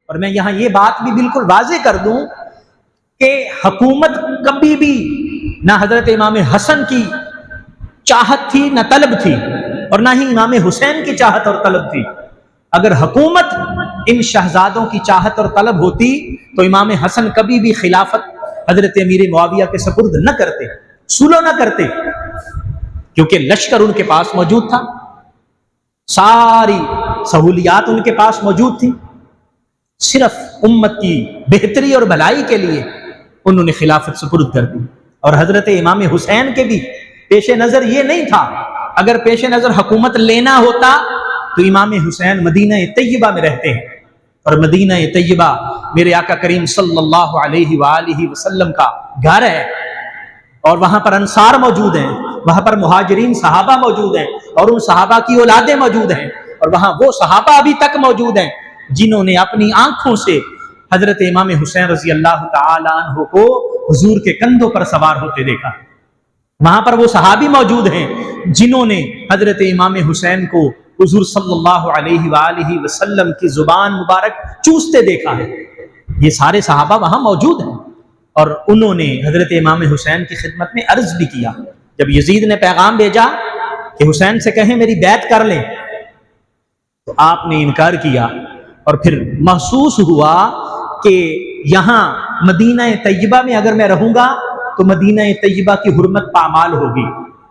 اور میں یہاں یہ بات بھی بالکل واضح کر دوں کہ حکومت کبھی بھی نہ حضرت امام حسن کی چاہت تھی نہ طلب تھی، اور نہ ہی امام حسین کی چاہت اور طلب تھی۔ اگر حکومت ان شہزادوں کی چاہت اور طلب ہوتی تو امام حسن کبھی بھی خلافت حضرت امیر معاویہ کے سپرد نہ کرتے، سلو نہ کرتے، کیونکہ لشکر ان کے پاس موجود تھا، ساری سہولیات ان کے پاس موجود تھی، صرف امت کی بہتری اور بھلائی کے لیے انہوں نے خلافت سپرد کر دی۔ اور حضرت امام حسین کے بھی پیش نظر یہ نہیں تھا، اگر پیش نظر حکومت لینا ہوتا تو امام حسین مدینہ طیبہ میں رہتے ہیں، اور مدینہ طیبہ میرے آقا کریم صلی اللہ علیہ وآلہ وسلم کا گھر ہے، اور وہاں پر انصار موجود ہیں، وہاں پر مہاجرین صحابہ موجود ہیں، اور ان صحابہ کی اولادیں موجود ہیں، اور وہاں وہ صحابہ ابھی تک موجود ہیں جنہوں نے اپنی آنکھوں سے حضرت امام حسین رضی اللہ تعالی عنہ کو حضور کے کندھوں پر سوار ہوتے دیکھا۔ وہاں پر وہ صحابی موجود ہیں جنہوں نے حضرت امام حسین کو حضور صلی اللہ علیہ وآلہ وسلم کی زبان مبارک چوستے دیکھا ہے۔ یہ سارے صحابہ وہاں موجود ہیں، اور انہوں نے حضرت امام حسین کی خدمت میں عرض بھی کیا۔ جب یزید نے پیغام بھیجا کہ حسین سے کہیں میری بیعت کر لیں، تو آپ نے انکار کیا، اور پھر محسوس ہوا کہ یہاں مدینہ طیبہ میں اگر میں رہوں گا تو مدینہ طیبہ کی حرمت پامال ہوگی۔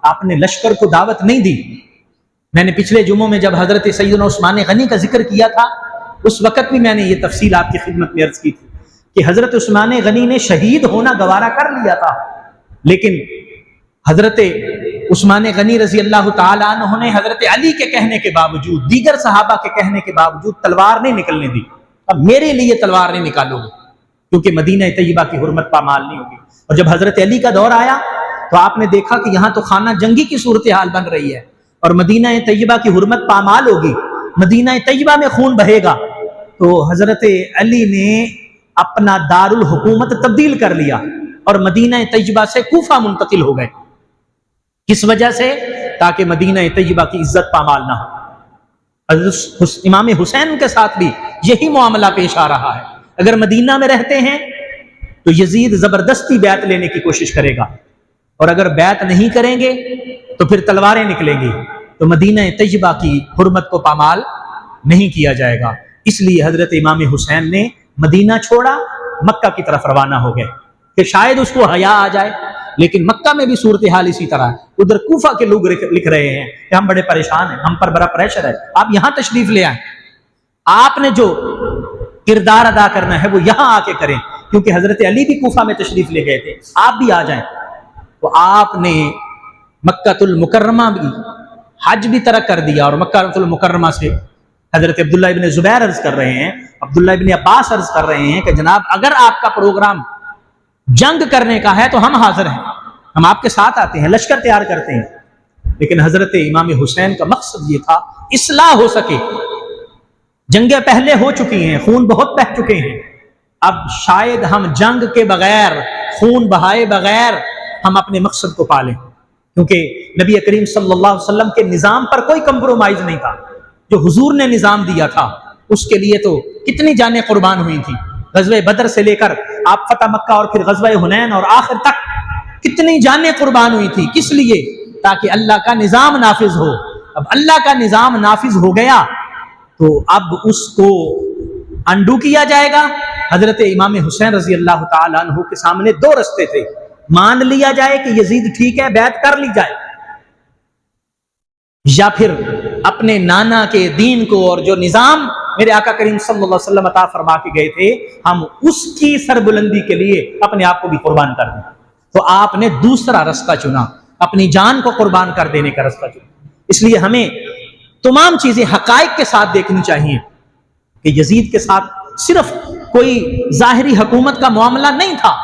آپ نے لشکر کو دعوت نہیں دی۔ میں نے پچھلے جمعوں میں جب حضرت سیدنا عثمان غنی کا ذکر کیا تھا، اس وقت بھی میں نے یہ تفصیل آپ کی خدمت میں عرض کی تھی کہ حضرت عثمان غنی نے شہید ہونا گوارا کر لیا تھا، لیکن حضرت عثمان غنی رضی اللہ تعالی عنہ نے حضرت علی کے کہنے کے باوجود، دیگر صحابہ کے کہنے کے باوجود تلوار نہیں نکلنے دی۔ اب میرے لیے تلوار نہیں نکالو گے کیونکہ مدینہ طیبہ کی حرمت پامال نہیں ہوگی۔ اور جب حضرت علی کا دور آیا تو آپ نے دیکھا کہ یہاں تو خانہ جنگی کی صورتحال بن رہی ہے، اور مدینہ طیبہ کی حرمت پامال ہوگی، مدینہ طیبہ میں خون بہے گا، تو حضرت علی نے اپنا دارالحکومت تبدیل کر لیا اور مدینہ طیبہ سے کوفہ منتقل ہو گئے۔ کس وجہ سے؟ تاکہ مدینہ طیبہ کی عزت پامال نہ ہو۔ حضرت امام حسین کے ساتھ بھی یہی معاملہ پیش آ رہا ہے۔ اگر مدینہ میں رہتے ہیں تو یزید زبردستی بیعت لینے کی کوشش کرے گا، اور اگر بیعت نہیں کریں گے تو پھر تلواریں نکلیں گی، تو مدینہ طیبہ کی حرمت کو پامال نہیں کیا جائے گا۔ اس لیے حضرت امام حسین نے مدینہ چھوڑا، مکہ کی طرف روانہ ہو گئے کہ شاید اس کو حیا آ جائے، لیکن مکہ میں بھی صورتحال اسی طرح ہے۔ ادھر کوفہ کے لوگ لکھ رہے ہیں کہ ہم بڑے پریشان ہیں، ہم پر بڑا پریشر ہے، آپ یہاں تشریف لے آئیں، آپ نے جو کردار ادا کرنا ہے وہ یہاں آ کے کریں، کیونکہ حضرت علی بھی کوفہ میں تشریف لے گئے تھے، آپ بھی آ جائیں۔ تو آپ نے مکہ المکرمہ بھی حج بھی ترک کر دیا، اور مکہ المکرمہ سے حضرت عبداللہ ابن زبیر عرض کر رہے ہیں، عبداللہ ابن عباس عرض کر رہے ہیں کہ جناب اگر آپ کا پروگرام جنگ کرنے کا ہے تو ہم حاضر ہیں، ہم آپ کے ساتھ آتے ہیں، لشکر تیار کرتے ہیں۔ لیکن حضرت امام حسین کا مقصد یہ تھا اصلاح ہو سکے، جنگیں پہلے ہو چکی ہیں، خون بہت بہہ چکے ہیں، اب شاید ہم جنگ کے بغیر، خون بہائے بغیر ہم اپنے مقصد کو پالیں، کیونکہ نبی کریم صلی اللہ علیہ وسلم کے نظام پر کوئی کمپرومائز نہیں تھا۔ جو حضور نے نظام دیا تھا اس کے لیے تو کتنی جانیں قربان ہوئی تھی، غزوہ بدر سے لے کر آپ فتح مکہ اور پھر غزوہ حنین اور آخر تک کتنی جانیں قربان ہوئی تھی، کس لیے؟ تاکہ اللہ کا نظام نافذ ہو۔ اب اللہ کا نظام نافذ ہو گیا تو اب اس کو انڈو کیا جائے گا۔ حضرت امام حسین رضی اللہ تعالی عنہ کے سامنے دو رستے تھے، مان لیا جائے کہ یزید ٹھیک ہے، بیعت کر لی جائے، یا پھر اپنے نانا کے دین کو اور جو نظام میرے آقا کریم صلی اللہ علیہ وسلم عطا فرما کے گئے تھے، ہم اس کی سربلندی کے لیے اپنے آپ کو بھی قربان کر دیں۔ تو آپ نے دوسرا رستہ چنا، اپنی جان کو قربان کر دینے کا رستہ چنا۔ اس لیے ہمیں تمام چیزیں حقائق کے ساتھ دیکھنی چاہیے کہ یزید کے ساتھ صرف کوئی ظاہری حکومت کا معاملہ نہیں تھا،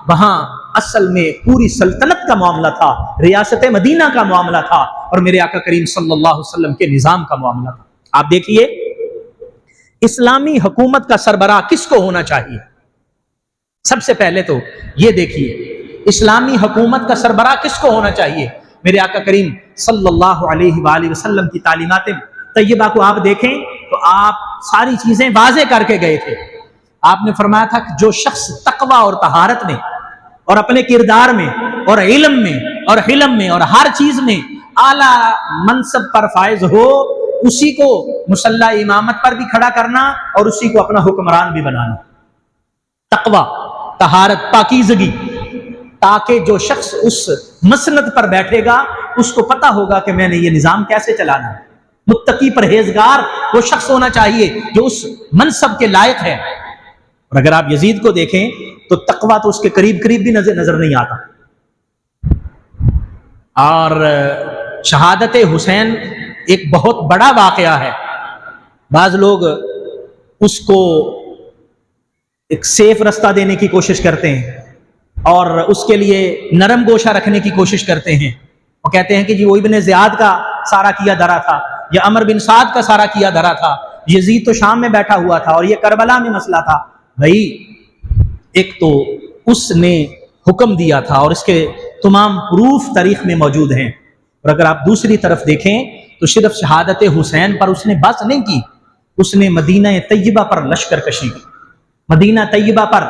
وہاں اصل میں پوری سلطنت کا معاملہ تھا، ریاست مدینہ کا معاملہ تھا، اور میرے آقا کریم صلی اللہ علیہ وسلم کے نظام کا معاملہ تھا۔ آپ دیکھیے اسلامی حکومت کا سربراہ کس کو ہونا چاہیے؟ سب سے پہلے تو یہ دیکھیے اسلامی حکومت کا سربراہ کس کو ہونا چاہیے۔ میرے آقا کریم صلی اللہ علیہ وآلہ وسلم کی تعلیمات طیبہ کو آپ دیکھیں تو آپ ساری چیزیں واضح کر کے گئے تھے. آپ نے فرمایا تھا کہ جو شخص تقوی اور طہارت میں اور اپنے کردار میں اور علم میں اور حلم میں اور ہر چیز میں اعلیٰ منصب پر فائز ہو، اسی کو مصلی امامت پر بھی کھڑا کرنا اور اسی کو اپنا حکمران بھی بنانا. تقوی، طہارت، پاکیزگی، تاکہ جو شخص اس مسند پر بیٹھے گا اس کو پتا ہوگا کہ میں نے یہ نظام کیسے چلانا ہے. متقی پرہیزگار وہ شخص ہونا چاہیے جو اس منصب کے لائق ہے. اور اگر آپ یزید کو دیکھیں تو تقوی تو اس کے قریب قریب بھی نظر نہیں آتا. اور شہادت حسین ایک بہت بڑا واقعہ ہے. بعض لوگ اس کو ایک سیف رستہ دینے کی کوشش کرتے ہیں اور اس کے لیے نرم گوشہ رکھنے کی کوشش کرتے ہیں. وہ کہتے ہیں کہ جی وہ ابن زیاد کا سارا کیا دھرا تھا یا عمر بن سعد کا سارا کیا دھرا تھا، یزید تو شام میں بیٹھا ہوا تھا اور یہ کربلا میں مسئلہ تھا. بھائی ایک تو اس نے حکم دیا تھا اور اس کے تمام پروف تاریخ میں موجود ہیں. اور اگر آپ دوسری طرف دیکھیں تو صرف شہادت حسین پر اس نے بس نہیں کی، اس نے مدینہ طیبہ پر لشکر کشی کی. مدینہ طیبہ پر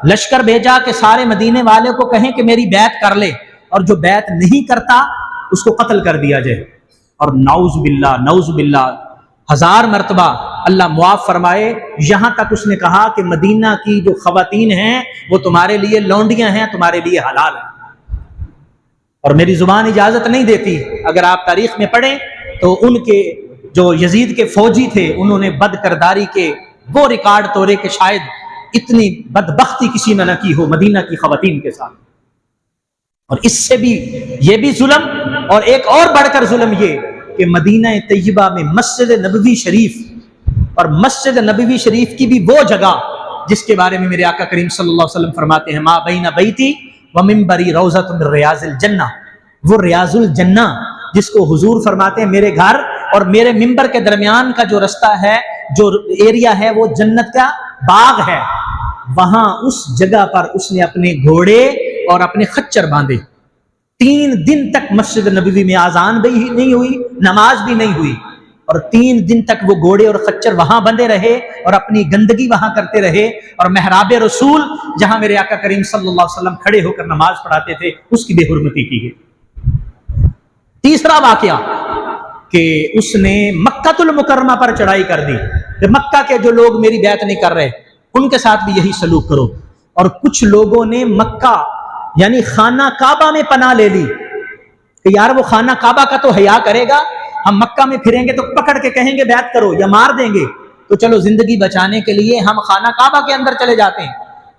لشکر بھیجا کہ سارے مدینے والے کو کہیں کہ میری بیعت کر لے، اور جو بیعت نہیں کرتا اس کو قتل کر دیا جائے. اور نعوذ باللہ 1000 مرتبہ اللہ معاف فرمائے، یہاں تک اس نے کہا کہ مدینہ کی جو خواتین ہیں وہ تمہارے لیے لونڈیاں ہیں، تمہارے لیے حلال ہیں. اور میری زبان اجازت نہیں دیتی، اگر آپ تاریخ میں پڑھیں تو ان کے جو یزید کے فوجی تھے انہوں نے بد کرداری کے وہ ریکارڈ توڑے کہ شاید اتنی بدبختی کسی نے نہ کی ہو مدینہ کی خواتین کے ساتھ. اور اس سے بھی یہ بھی ظلم، اور ایک اور بڑھ کر ظلم یہ کہ مدینہ طیبہ میں مسجد نبوی شریف، اور مسجد نبوی شریف کی بھی وہ جگہ جس کے بارے میں میرے آقا کریم صلی اللہ علیہ وسلم فرماتے ہیں ما بین بیتی و منبری روضۃ من ریاض الجنہ، وہ ریاض الجنہ جس کو حضور فرماتے ہیں میرے گھر اور میرے منبر کے درمیان کا جو رستہ ہے، جو ایریا ہے، وہ جنت کا باغ ہے. وہاں اس جگہ پر اس نے اپنے گھوڑے اور اپنے خچر باندھے. 3 دن تک مسجد نبوی میں آذان بھی نہیں ہوئی، نماز بھی نہیں ہوئی، اور 3 دن تک وہ گھوڑے اور خچر وہاں بندھے رہے اور اپنی گندگی وہاں کرتے رہے. اور محراب رسول جہاں میرے آقا کریم صلی اللہ علیہ وسلم کھڑے ہو کر نماز پڑھاتے تھے اس کی بے حرمتی کی گئی. تیسرا واقعہ کہ اس نے مکہ المکرمہ پر چڑھائی کر دی کہ مکہ کے جو لوگ میری بیعت نہیں کر رہے ان کے ساتھ بھی یہی سلوک کرو. اور کچھ لوگوں نے مکہ یعنی خانہ کعبہ میں پناہ لے لی کہ یار وہ خانہ کعبہ کا تو حیا کرے گا، ہم مکہ میں پھریں گے تو پکڑ کے کہیں گے بیعت کرو یا مار دیں گے، تو چلو زندگی بچانے کے لیے ہم خانہ کعبہ کے اندر چلے جاتے ہیں.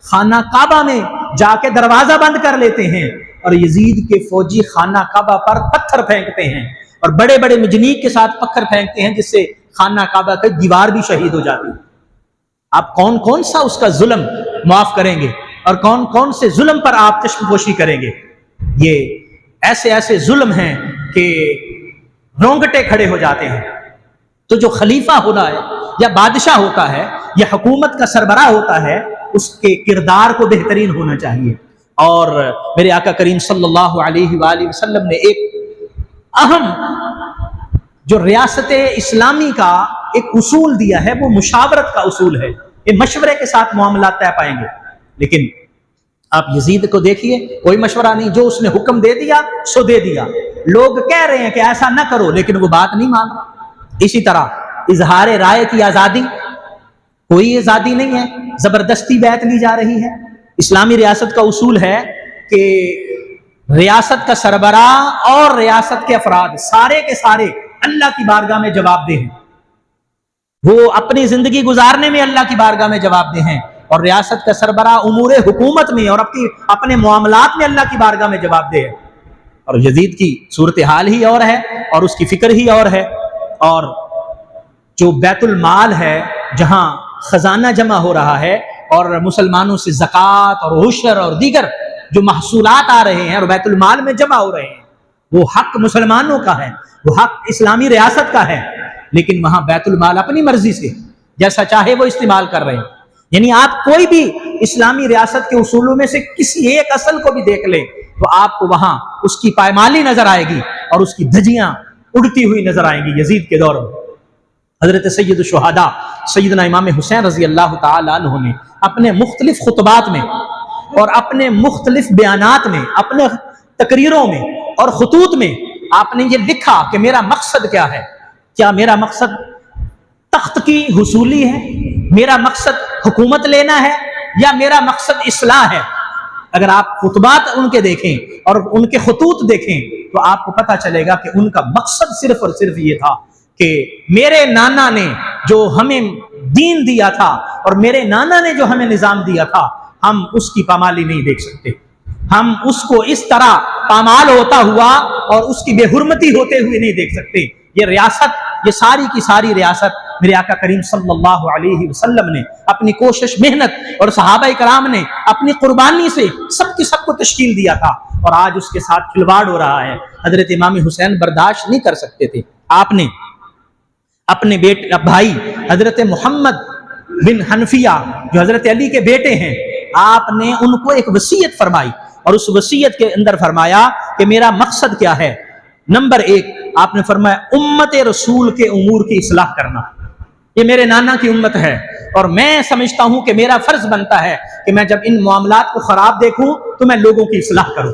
خانہ کعبہ میں جا کے دروازہ بند کر لیتے ہیں اور یزید کے فوجی خانہ کعبہ پر پتھر پھینکتے ہیں اور بڑے بڑے مجنیق کے ساتھ پتھر پھینکتے ہیں جس سے خانہ کعبہ کی دیوار بھی شہید ہو جاتی ہے. آپ کون کون سا اس کا ظلم معاف کریں گے اور کون کون سے ظلم پر آپ چشم پوشی کریں گے؟ یہ ایسے ایسے ظلم ہیں کہ رونگٹے کھڑے ہو جاتے ہیں. تو جو خلیفہ ہونا ہے یا بادشاہ ہوتا ہے یا حکومت کا سربراہ ہوتا ہے اس کے کردار کو بہترین ہونا چاہیے. اور میرے آقا کریم صلی اللہ علیہ وآلہ وسلم نے ایک اہم جو ریاست اسلامی کا ایک اصول دیا ہے وہ مشاورت کا اصول ہے. یہ مشورے کے ساتھ معاملات طے پائیں گے. لیکن آپ یزید کو دیکھیے، کوئی مشورہ نہیں، جو اس نے حکم دے دیا سو دے دیا. لوگ کہہ رہے ہیں کہ ایسا نہ کرو لیکن وہ بات نہیں مان رہا. اسی طرح اظہار رائے کی آزادی، کوئی آزادی نہیں ہے، زبردستی بیعت لی جا رہی ہے. اسلامی ریاست کا اصول ہے کہ ریاست کا سربراہ اور ریاست کے افراد سارے کے سارے اللہ کی بارگاہ میں جواب دہ ہیں. وہ اپنی زندگی گزارنے میں اللہ کی بارگاہ میں جواب دہ ہیں، اور ریاست کا سربراہ امور حکومت میں اور اپنے معاملات میں اللہ کی بارگاہ میں جواب دہ ہے. اور یزید کی صورتحال ہی اور ہے اور اس کی فکر ہی اور ہے. اور جو بیت المال ہے جہاں خزانہ جمع ہو رہا ہے اور مسلمانوں سے زکوٰۃ اور عشر اور دیگر جو محصولات آ رہے ہیں اور بیت المال میں جمع ہو رہے ہیں، وہ حق مسلمانوں کا ہے، وہ حق اسلامی ریاست کا ہے. لیکن وہاں بیت المال اپنی مرضی سے جیسا چاہے وہ استعمال کر رہے ہیں. یعنی آپ کوئی بھی اسلامی ریاست کے اصولوں میں سے کسی ایک اصل کو بھی دیکھ لیں تو آپ کو وہاں اس کی پائمالی نظر آئے گی اور اس کی دھجیاں اڑتی ہوئی نظر آئیں گی. یزید کے دور میں حضرت سید الشہداء سیدنا امام حسین رضی اللہ تعالی عنہ نے اپنے مختلف خطبات میں اور اپنے مختلف بیانات میں، اپنے تقریروں میں اور خطوط میں آپ نے یہ لکھا کہ میرا مقصد کیا ہے، کیا میرا مقصد تخت کی حصولی ہے، میرا مقصد حکومت لینا ہے، یا میرا مقصد اصلاح ہے۔ اگر آپ خطبات ان کے دیکھیں اور ان کے خطوط دیکھیں تو آپ کو پتہ چلے گا کہ ان کا مقصد صرف اور صرف یہ تھا کہ میرے نانا نے جو ہمیں دین دیا تھا اور میرے نانا نے جو ہمیں نظام دیا تھا، ہم اس کی پامالی نہیں دیکھ سکتے، ہم اس کو اس طرح پامال ہوتا ہوا اور اس کی بے حرمتی ہوتے ہوئے نہیں دیکھ سکتے۔ یہ ریاست، یہ ساری کی ساری ریاست میرے آقا کریم صلی اللہ علیہ وسلم نے اپنی کوشش، محنت اور صحابہ کرام نے اپنی قربانی سے سب کی سب کو تشکیل دیا تھا، اور آج اس کے ساتھ کھلواڑ ہو رہا ہے۔ حضرت امام حسین برداشت نہیں کر سکتے تھے۔ آپ نے اپنے بھائی حضرت محمد بن حنفیہ جو حضرت علی کے بیٹے ہیں، آپ نے ان کو ایک وصیت فرمائی، اور اس وصیت کے اندر فرمایا کہ میرا مقصد کیا ہے۔ نمبر 1 آپ نے فرمایا امت رسول کے امور کی اصلاح کرنا۔ یہ میرے نانا کی امت ہے، اور میں سمجھتا ہوں کہ میرا فرض بنتا ہے کہ میں جب ان معاملات کو خراب دیکھوں تو میں لوگوں کی اصلاح کروں،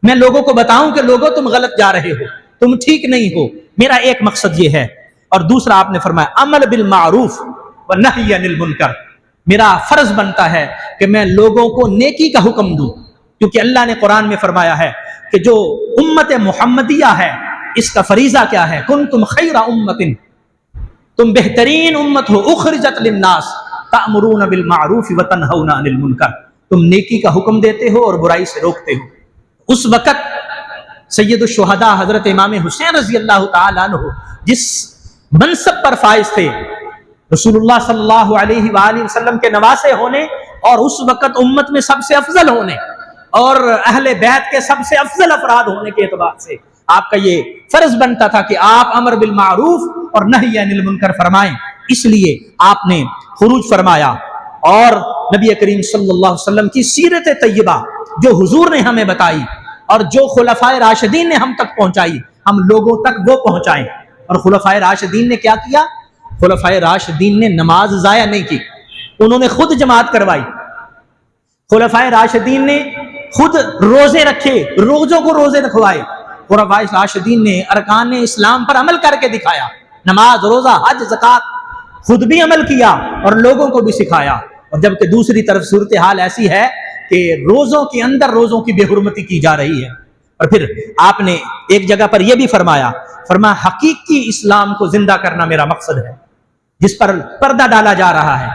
میں لوگوں کو بتاؤں کہ لوگوں تم غلط جا رہے ہو، تم ٹھیک نہیں ہو۔ میرا ایک مقصد یہ ہے۔ اور دوسرا آپ نے فرمایا عمل بالمعروف ونہی عن المنکر، میرا فرض بنتا ہے کہ میں لوگوں کو نیکی کا حکم دوں، کیونکہ اللہ نے قرآن میں فرمایا ہے کہ جو امت محمدیہ ہے اس کا فریضہ کیا ہے، کنتم خیر امت، تم بہترین امت ہو، اخرجت للناس تأمرون بالمعروف وتنہون عن المنکر، تم نیکی کا حکم دیتے ہو اور برائی سے روکتے ہو۔ اس وقت سید الشہداء حضرت امام حسین رضی اللہ تعالی عنہ جس منصب پر فائز تھے، رسول اللہ صلی اللہ علیہ وآلہ وسلم کے نواسے ہونے، اور اس وقت امت میں سب سے افضل ہونے اور اہل بیت کے سب سے افضل افراد ہونے کے اعتبار سے آپ کا یہ فرض بنتا تھا کہ آپ امر بالمعروف اور نہی عن المنکر فرمائیں۔ اس لیے آپ نے خروج فرمایا، اور نبی کریم صلی اللہ علیہ وسلم کی سیرت طیبہ جو حضور نے ہمیں بتائی اور جو خلفائے راشدین نے ہم تک پہنچائی، ہم لوگوں تک وہ پہنچائیں۔ اور خلفائے راشدین نے کیا کیا؟ خلفائے راشدین نے نماز ضائع نہیں کی، انہوں نے خود جماعت کروائی۔ خلفائے راشدین نے خود روزے رکھے، روزوں کو روزے رکھوائے۔ خلفائے راشدین نے ارکان اسلام پر عمل کر کے دکھایا، نماز، روزہ، حج، زکوٰۃ خود بھی عمل کیا اور لوگوں کو بھی سکھایا۔ اور جبکہ دوسری طرف صورتحال ایسی ہے کہ روزوں کے اندر روزوں کی بے حرمتی کی جا رہی ہے۔ اور پھر آپ نے ایک جگہ پر یہ بھی فرمایا حقیقی اسلام کو زندہ کرنا میرا مقصد ہے، جس پر پردہ ڈالا جا رہا ہے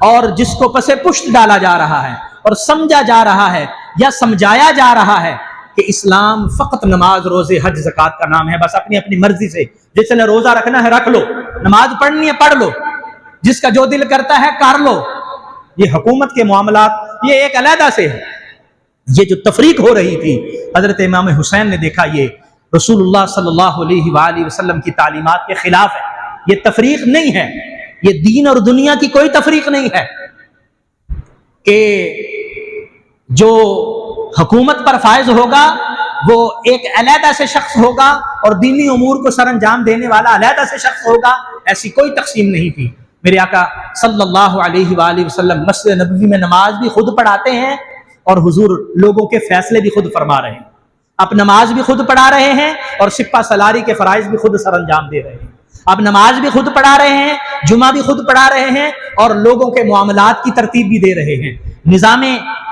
اور جس کو پس پشت ڈالا جا رہا ہے اور سمجھا جا رہا ہے یا سمجھایا جا رہا ہے کہ اسلام فقط نماز، روزے، حج، زکوٰۃ کا نام ہے۔ بس اپنی اپنی مرضی سے جس نے روزہ رکھنا ہے رکھ لو، نماز پڑھنی ہے پڑھ لو، جس کا جو دل کرتا ہے کر لو۔ یہ حکومت کے معاملات یہ ایک علیحدہ سے ہے۔ یہ جو تفریق ہو رہی تھی، حضرت امام حسین نے دیکھا یہ رسول اللہ صلی اللہ علیہ وآلہ وسلم کی تعلیمات کے خلاف ہے، یہ تفریق نہیں ہے، یہ دین اور دنیا کی کوئی تفریق نہیں ہے کہ جو حکومت پر فائز ہوگا وہ ایک علیحدہ سے شخص ہوگا اور دینی امور کو سر انجام دینے والا علیحدہ سے شخص ہوگا، ایسی کوئی تقسیم نہیں تھی۔ میرے آقا صلی اللہ علیہ وآلہ وسلم مسجد نبوی میں نماز بھی خود پڑھاتے ہیں اور حضور لوگوں کے فیصلے بھی خود فرما رہے ہیں، اب نماز بھی خود پڑھا رہے ہیں اور سپہ سالاری کے فرائض بھی خود سر انجام دے رہے ہیں۔ اب نماز بھی خود پڑھا رہے ہیں، جمعہ بھی خود پڑھا رہے ہیں اور لوگوں کے معاملات کی ترتیب بھی دے رہے ہیں۔ نظام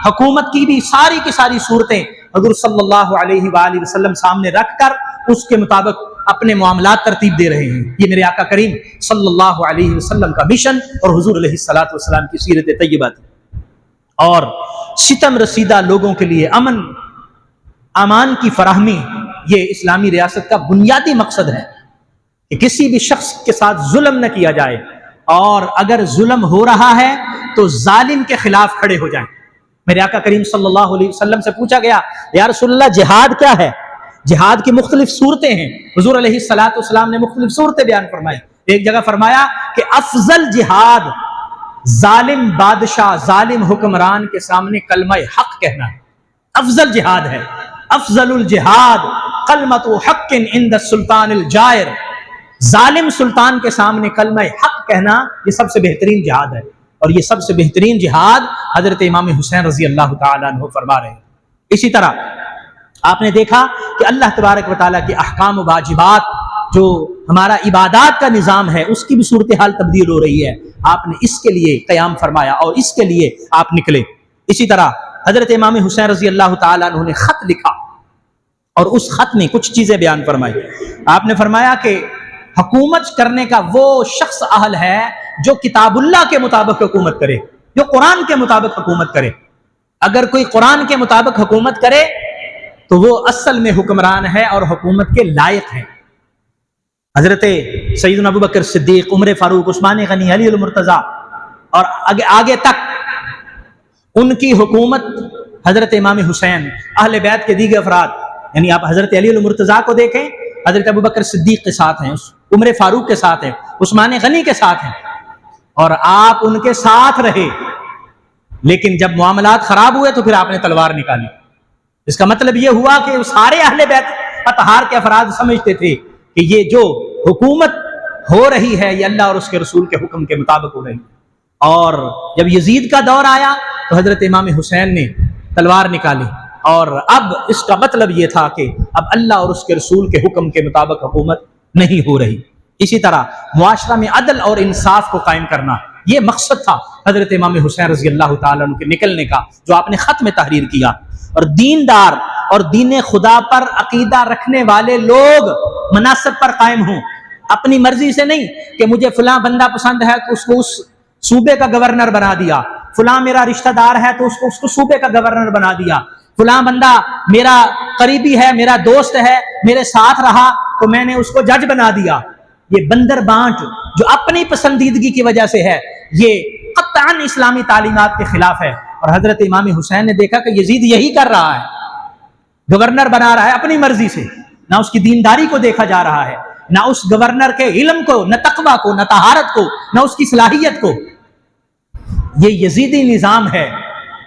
حکومت کی بھی ساری صورتیں حضور صلی اللہ علیہ وآلہ وسلم سامنے رکھ کر اس کے مطابق اپنے معاملات ترتیب دے رہے ہیں۔ یہ میرے آقا کریم صلی اللہ علیہ وسلم کا مشن اور حضور علیہ الصلوۃ والسلام کی سیرت طیبہ تھی۔ اور ستم رسیدہ لوگوں کے لیے امان کی فراہمی یہ اسلامی ریاست کا بنیادی مقصد ہے کہ کسی بھی شخص کے ساتھ ظلم نہ کیا جائے، اور اگر ظلم ہو رہا ہے تو ظالم کے خلاف کھڑے ہو جائیں۔ میرے آقا کریم صلی اللہ علیہ وسلم سے پوچھا گیا یا رسول اللہ جہاد کیا ہے؟ جہاد کی مختلف صورتیں ہیں، حضور علیہ الصلوۃ والسلام نے مختلف صورتیں بیان فرمائی۔ ایک جگہ فرمایا کہ افضل جہاد ظالم بادشاہ، ظالم حکمران کے سامنے کلمہ حق کہنا ہے، افضل جہاد ہے۔ افضل الجہاد کلمۃ حق عند السلطان الجائر، ظالم سلطان کے سامنے کلمہ حق کہنا یہ سب سے بہترین جہاد ہے، اور یہ سب سے بہترین جہاد حضرت امام حسین رضی اللہ تعالیٰ عنہ فرما رہے ہیں۔ اسی طرح آپ نے دیکھا کہ اللہ تبارک و تعالیٰ کے احکام و واجبات، جو ہمارا عبادات کا نظام ہے، اس کی بھی صورتحال تبدیل ہو رہی ہے۔ آپ نے اس کے لیے قیام فرمایا اور اس کے لیے آپ نکلے۔ اسی طرح حضرت امام حسین رضی اللہ تعالیٰ عنہ نے خط لکھا، اور اس خط میں کچھ چیزیں بیان فرمائی۔ آپ نے فرمایا کہ حکومت کرنے کا وہ شخص اہل ہے جو کتاب اللہ کے مطابق حکومت کرے، جو قرآن کے مطابق حکومت کرے۔ اگر کوئی قرآن کے مطابق حکومت کرے تو وہ اصل میں حکمران ہے اور حکومت کے لائق ہے۔ حضرت سیدنا ابوبکر صدیق، عمر فاروق، عثمان غنی، علی المرتضیٰ اور آگے تک ان کی حکومت حضرت امام حسین، اہل بیت کے دیگر افراد، یعنی آپ حضرت علی المرتضیٰ کو دیکھیں، حضرت ابوبکر صدیق کے ساتھ ہیں، عمر فاروق کے ساتھ ہیں، عثمان غنی کے ساتھ ہیں، اور آپ ان کے ساتھ رہے۔ لیکن جب معاملات خراب ہوئے تو پھر آپ نے تلوار نکالی۔ اس کا مطلب یہ ہوا کہ سارے اہل بیت اطہار کے افراد سمجھتے تھے کہ یہ جو حکومت ہو رہی ہے یہ اللہ اور اس کے رسول کے حکم کے مطابق ہو رہی ہے۔ اور جب یزید کا دور آیا تو حضرت امام حسین نے تلوار نکالی، اور اب اس کا مطلب یہ تھا کہ اب اللہ اور اس کے رسول کے حکم کے مطابق حکومت نہیں ہو رہی۔ اسی طرح معاشرہ میں عدل اور انصاف کو قائم کرنا، یہ مقصد تھا حضرت امام حسین رضی اللہ تعالیٰ عنہ کے نکلنے کا، جو آپ نے خط میں تحریر کیا۔ اور دیندار اور دین خدا پر عقیدہ رکھنے والے لوگ مناصب پر قائم ہوں، اپنی مرضی سے نہیں کہ مجھے فلاں بندہ پسند ہے تو اس کو اس صوبے کا گورنر بنا دیا، فلاں میرا رشتہ دار ہے تو اس کو صوبے کا گورنر بنا دیا، فلاں بندہ میرا قریبی ہے، میرا دوست ہے، میرے ساتھ رہا تو میں نے اس کو جج بنا دیا۔ یہ بندر بانٹ جو اپنی پسندیدگی کی وجہ سے ہے، یہ قطعاً اسلامی تعلیمات کے خلاف ہے۔ اور حضرت امام حسین نے دیکھا کہ یزید یہی کر رہا ہے، گورنر بنا رہا ہے اپنی مرضی سے، نہ اس کی دینداری کو دیکھا جا رہا ہے، نہ اس گورنر کے علم کو، نہ تقویٰ کو، نہ طہارت کو، نہ اس کی صلاحیت کو۔ یہ یزیدی نظام ہے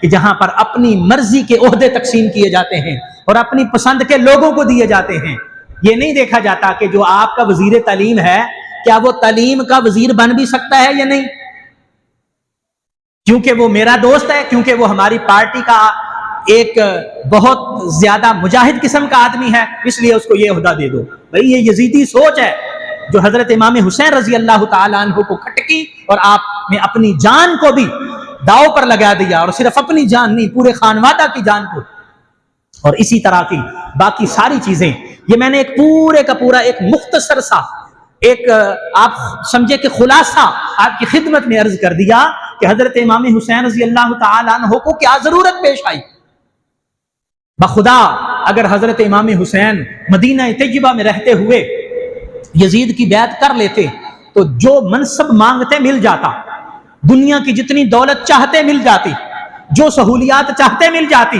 کہ جہاں پر اپنی مرضی کے عہدے تقسیم کیے جاتے ہیں اور اپنی پسند کے لوگوں کو دیے جاتے ہیں۔ یہ نہیں دیکھا جاتا کہ جو آپ کا وزیر تعلیم ہے کیا وہ تعلیم کا وزیر بن بھی سکتا ہے یا نہیں، کیونکہ وہ میرا دوست ہے، کیونکہ وہ ہماری پارٹی کا ایک بہت زیادہ مجاہد قسم کا آدمی ہے، اس لیے اس کو یہ عہدہ دے دو۔ بھئی یہ یزیدی سوچ ہے جو حضرت امام حسین رضی اللہ تعالیٰ عنہ کو کھٹکی، اور آپ نے اپنی جان کو بھی داؤ پر لگا دیا، اور صرف اپنی جان نہیں، پورے خانوادہ کی جان کو۔ اور اسی طرح کی باقی ساری چیزیں، یہ میں نے ایک پورے کا پورا ایک مختصر سا ایک آپ سمجھے کہ خلاصہ آپ کی خدمت میں عرض کر دیا کہ حضرت امام حسین رضی اللہ تعالیٰ عنہ کو کیا ضرورت پیش آئی۔ بخدا اگر حضرت امام حسین مدینہ طیبہ میں رہتے ہوئے یزید کی بیعت کر لیتے تو جو منصب مانگتے مل جاتا، دنیا کی جتنی دولت چاہتے مل جاتی، جو سہولیات چاہتے مل جاتی،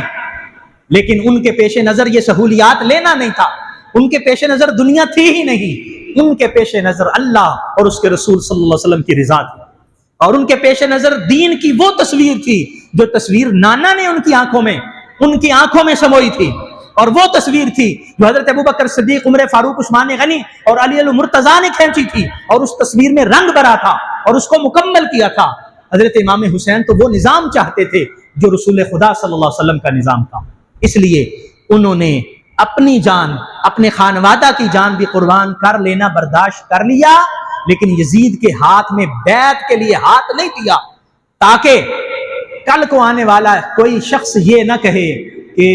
لیکن ان کے پیش نظر یہ سہولیات لینا نہیں تھا، ان کے پیش نظر دنیا تھی ہی نہیں، ان کے پیش نظر اللہ اور اس کے رسول صلی اللہ علیہ وسلم کی رضا تھی، اور ان کے پیش نظر دین کی وہ تصویر تھی جو تصویر نانا نے ان کی آنکھوں میں سموئی تھی، اور وہ تصویر تھی جو حضرت ابوبکر صدیق، عمر فاروق، عثمان غنی اور علی المرتضیٰ نے کھینچی تھی، اور اس تصویر میں رنگ بھرا تھا اور اس کو مکمل کیا تھا۔ حضرت امام حسین تو وہ نظام چاہتے تھے جو رسول خدا صلی اللہ علیہ وسلم کا نظام تھا، اس لیے انہوں نے اپنی جان، اپنے خانوادہ کی جان بھی قربان کر لینا برداشت کر لیا، لیکن یزید کے ہاتھ میں بیعت کے لیے ہاتھ نہیں دیا، تاکہ کل کو آنے والا کوئی شخص یہ نہ کہے کہ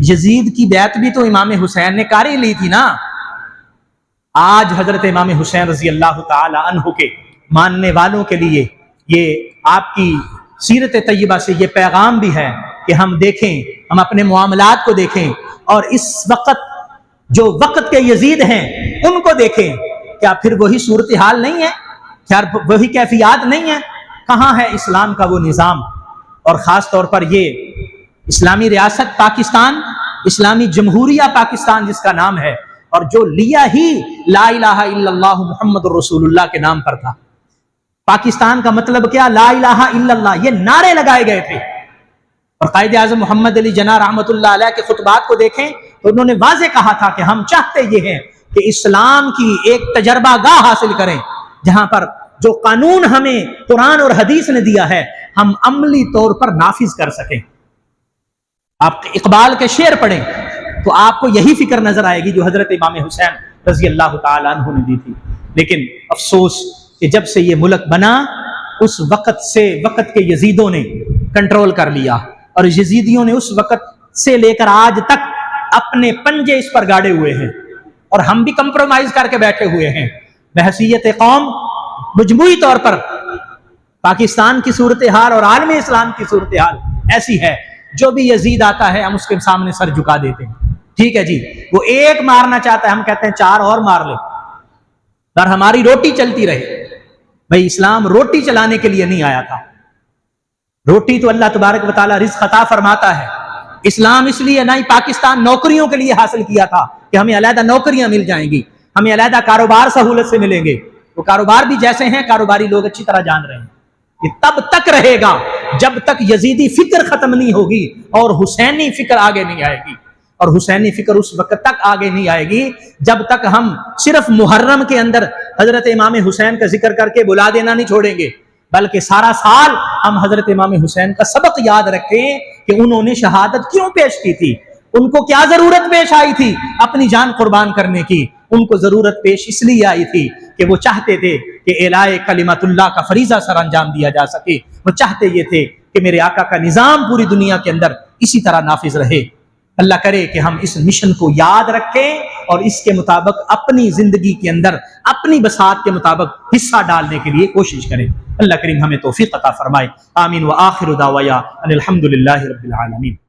یزید کی بیعت بھی تو امام حسین نے کر ہی لی تھی نا۔ آج حضرت امام حسین رضی اللہ تعالی عنہ کے ماننے والوں کے لیے یہ آپ کی سیرت طیبہ سے یہ پیغام بھی ہے کہ ہم دیکھیں، ہم اپنے معاملات کو دیکھیں، اور اس وقت جو وقت کے یزید ہیں ان کو دیکھیں، کیا پھر وہی صورتحال نہیں ہے؟ کیا وہی کیفیات نہیں ہے؟ کہاں ہے اسلام کا وہ نظام؟ اور خاص طور پر یہ اسلامی ریاست پاکستان، اسلامی جمہوریہ پاکستان جس کا نام ہے، اور جو لیا ہی لا الہ الا اللہ محمد الرسول اللہ کے نام پر تھا۔ پاکستان کا مطلب کیا؟ لا الہ الا اللہ، یہ نعرے لگائے گئے تھے۔ اور قائد اعظم محمد علی جناح رحمۃ اللہ علیہ کے خطبات کو دیکھیں تو انہوں نے واضح کہا تھا کہ ہم چاہتے یہ ہیں کہ اسلام کی ایک تجربہ گاہ حاصل کریں جہاں پر جو قانون ہمیں قرآن اور حدیث نے دیا ہے ہم عملی طور پر نافذ کر سکیں. آپ اقبال کے شعر پڑھیں تو آپ کو یہی فکر نظر آئے گی جو حضرت امام حسین رضی اللہ تعالیٰ عنہ نے دی تھی. لیکن افسوس کہ جب سے یہ ملک بنا اس وقت سے وقت کے یزیدوں نے کنٹرول کر لیا، اور یزیدیوں نے اس وقت سے لے کر آج تک اپنے پنجے اس پر گاڑے ہوئے ہیں، اور ہم بھی کمپرومائز کر کے بیٹھے ہوئے ہیں. بحیثیت قوم مجموعی طور پر پاکستان کی صورتحال اور عالم اسلام کی صورتحال ایسی ہے، جو بھی یزید آتا ہے ہم اس کے سامنے سر جھکا دیتے ہیں. ٹھیک ہے جی، وہ ایک مارنا چاہتا ہے ہم کہتے ہیں 4 اور مار لے، پر ہماری روٹی چلتی رہے. بھائی اسلام روٹی چلانے کے لیے نہیں آیا تھا. روٹی تو اللہ تبارک و تعالیٰ رزق عطا فرماتا ہے. اسلام اس لیے نہ ہی پاکستان نوکریوں کے لیے حاصل کیا تھا کہ ہمیں علیحدہ نوکریاں مل جائیں گی، ہمیں علیحدہ کاروبار سہولت سے ملیں گے. وہ کاروبار بھی جیسے ہیں کاروباری لوگ اچھی طرح جان رہے ہیں. یہ تب تک رہے گا جب تک یزیدی فکر ختم نہیں ہوگی اور حسینی فکر آگے نہیں آئے گی. اور حسینی فکر اس وقت تک آگے نہیں آئے گی جب تک ہم صرف محرم کے اندر حضرت امام حسین کا ذکر کر کے بلا دینا نہیں چھوڑیں گے، بلکہ سارا سال ہم حضرت امام حسین کا سبق یاد رکھیں کہ انہوں نے شہادت کیوں پیش کی تھی، ان کو کیا ضرورت پیش آئی تھی اپنی جان قربان کرنے کی. ان کو ضرورت پیش اس لیے آئی تھی کہ وہ چاہتے تھے کہ اعلاء کلمت اللہ کا فریضہ سر انجام دیا جا سکے. وہ چاہتے یہ تھے کہ میرے آقا کا نظام پوری دنیا کے اندر اسی طرح نافذ رہے. اللہ کرے کہ ہم اس مشن کو یاد رکھیں اور اس کے مطابق اپنی زندگی کے اندر اپنی بساط کے مطابق حصہ ڈالنے کے لیے کوشش کریں. اللہ کریم ہمیں توفیق عطا فرمائے. آمین. وآخر دعوایا ان الحمد للہ رب العالمین.